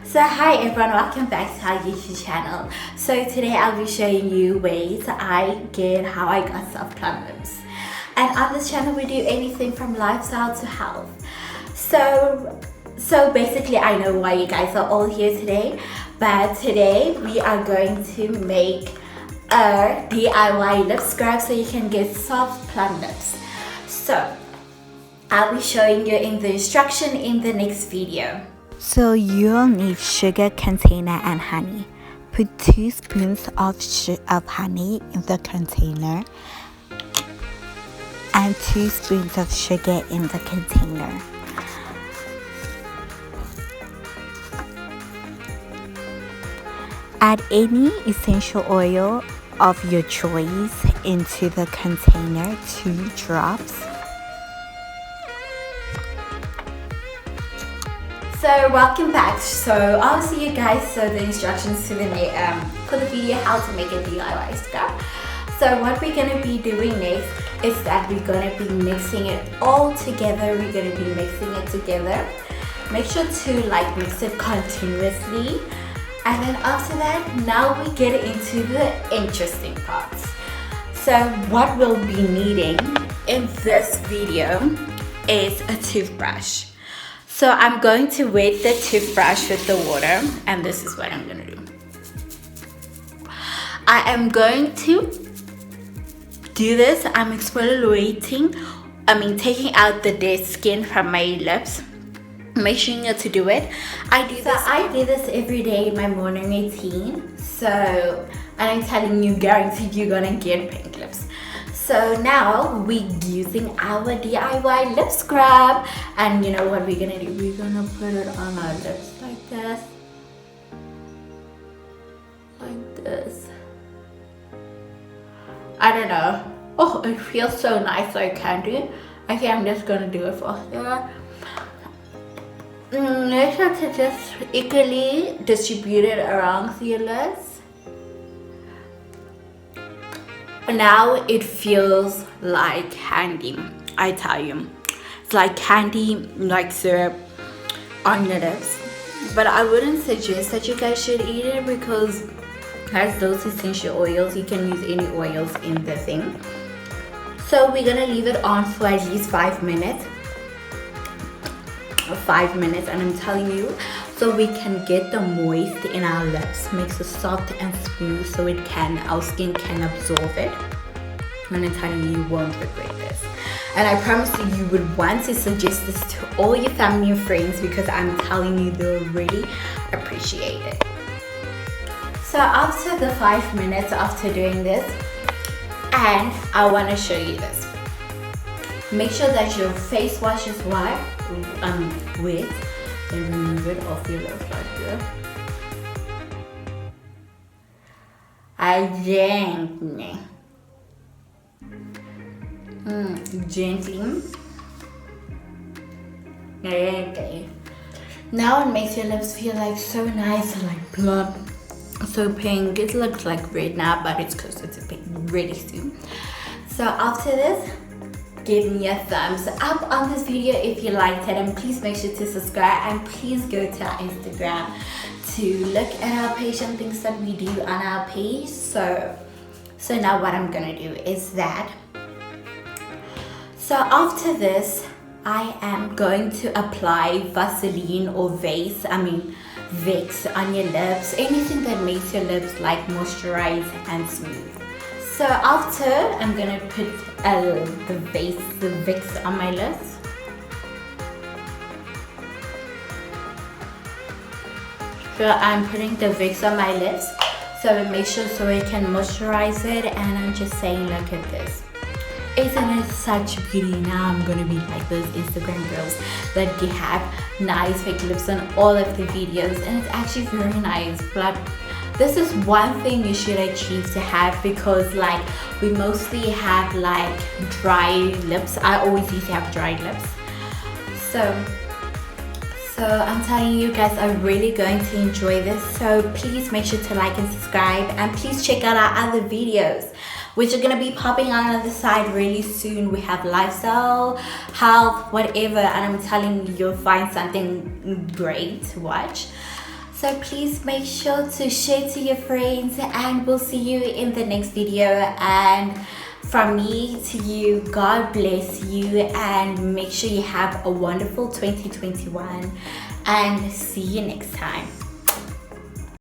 So hi everyone, welcome back to our YouTube channel. So today I'll be showing you ways how I got soft plump lips. And on this channel we do anything from lifestyle to health. So basically I know why you guys are all here today, but today we are going to make a DIY lip scrub so you can get soft plump lips. So I'll be showing you in the instruction in the next video. So you'll need sugar container and honey. Put 2 spoons of honey in the container and 2 spoons of sugar in the container. Add any essential oil of your choice into the container, 2 drops. So welcome back. So I'll see you guys the instructions to the for the video how to make a DIY scrub. So what we're going to be doing next is that we're going to be mixing it all together. We're going to be mixing it together. Make sure to mix it continuously. And then after that, now we get into the interesting parts. So what we'll be needing in this video is a toothbrush. So I'm going to wet the toothbrush with the water, and this is what I'm going to do. I am going to do this. I'm exfoliating, taking out the dead skin from my lips. Make sure you to do it. I do this every day in my morning routine. So, and I'm telling you, guaranteed you're gonna get pink lips. So now we're using our DIY lip scrub, and you know what we're gonna do? We're gonna put it on our lips like this. Like this. I don't know. Oh, it feels so nice like candy. Okay, I'm just gonna do it faster. Make sure to just equally distribute it around your lips. Now it feels like candy, I tell you. It's like candy, like syrup on your lips. But I wouldn't suggest that you guys should eat it because it has those essential oils. You can use any oils in the thing. So we're gonna leave it on for at least 5 minutes. 5 minutes, and I'm telling you, so we can get the moist in our lips, makes it soft and smooth, so our skin can absorb it. And I'm telling you, you won't regret this. And I promise you would want to suggest this to all your family and friends because I'm telling you, they'll really appreciate it. So after the 5 minutes after doing this, and I want to show you this. Make sure that your face wash is wet, and remove it off your lips like this. Gently. Gently. Okay. Now it makes your lips feel like so nice and like plump, so pink. It looks like red now, but it's closer to pink really soon. So after this, give me a thumbs up on this video if you liked it, and please make sure to subscribe, and please go to our Instagram to look at our page and things that we do on our page. So now what I'm gonna do is that, so after this I am going to apply Vaseline or Vicks on your lips, anything that makes your lips like moisturized and smooth. So after, I'm gonna put the Vicks on my lips. So I'm putting the Vicks on my lips, so it makes sure so it can moisturize it. And I'm just saying, look at this. Isn't it such beauty? Now I'm gonna be like those Instagram girls that have nice fake lips on all of the videos, and it's actually very nice. But this is one thing you should achieve to have, because we mostly have dry lips. I always used to have dry lips. So I'm telling you guys are really going to enjoy this. So please make sure to like and subscribe, and please check out our other videos, which are gonna be popping on the side really soon. We have lifestyle, health, whatever, and I'm telling you, you'll find something great to watch. So So please make sure to share to your friends, and we'll see you in the next video. And from me to you, God bless you, and make sure you have a wonderful 2021, and see you next time.